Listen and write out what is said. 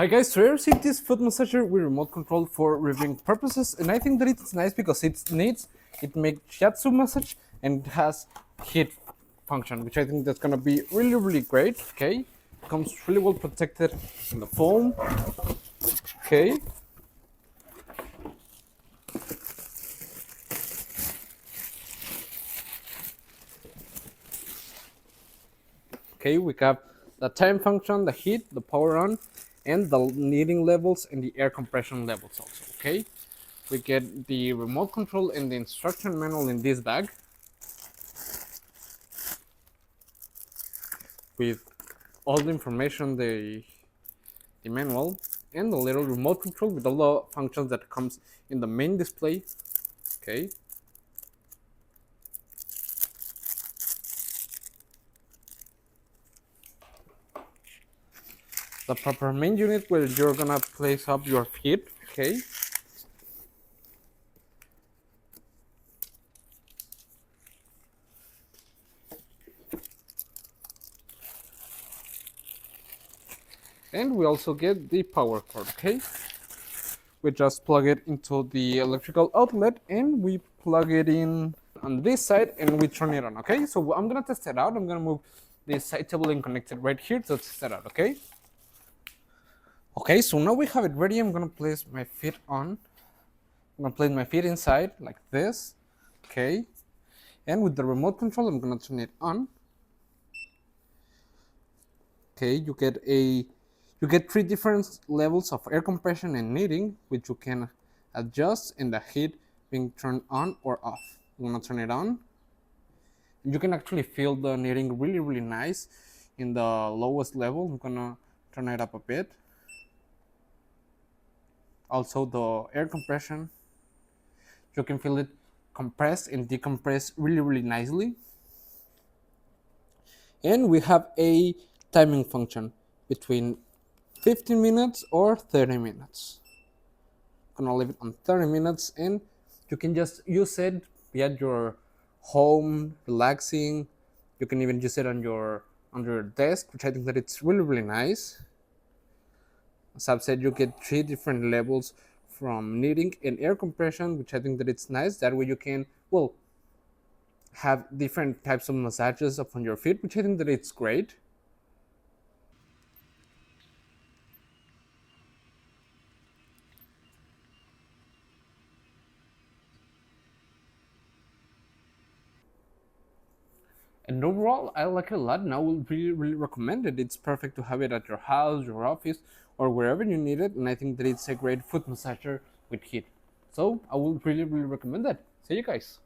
Hi guys, so I received this foot massager with remote control for reviewing purposes, and I think that it's nice because it makes Shiatsu massage and it has heat function, which I think that's gonna be really great. Okay, comes really well protected in the foam. Okay, okay, we have the time function, the heat, the power on, and the kneading levels and the air compression levels also. Okay, we get the remote control and the instruction manual in this bag with all the information, the manual, and the little remote control with all the functions that comes in the main display. Okay, the proper main unit where you're gonna place up your feet. Okay, and we also get the power cord. Okay, we just plug it into the electrical outlet and we plug it in on this side and we turn it on. Okay, so I'm gonna test it out. I'm gonna move this side table and connect it right here to test it out. Okay, so now we have it ready. I'm gonna place my feet on. I'm gonna place my feet inside like this. Okay, and with the remote control I'm gonna turn it on. Okay, you get three different levels of air compression and kneading, which you can adjust, and the heat being turned on or off. I'm gonna turn it on. You can actually feel the kneading really nice in the lowest level. I'm gonna turn it up a bit. Also the air compression, you can feel it compress and decompress really nicely. And we have a timing function between 15 minutes or 30 minutes. I'm gonna leave it on 30 minutes and you can just use it at your home, relaxing. You can even use it on your desk, which I think that it's really nice. As I've said, you get three different levels from kneading and air compression, which I think that it's nice. That way you can, well, have different types of massages upon your feet, which I think that it's great. And overall, I like it a lot, and I will really recommend it. It's perfect to have it at your house, your office, or wherever you need it. And I think that it's a great foot massager with heat. So I will really recommend that. See you guys.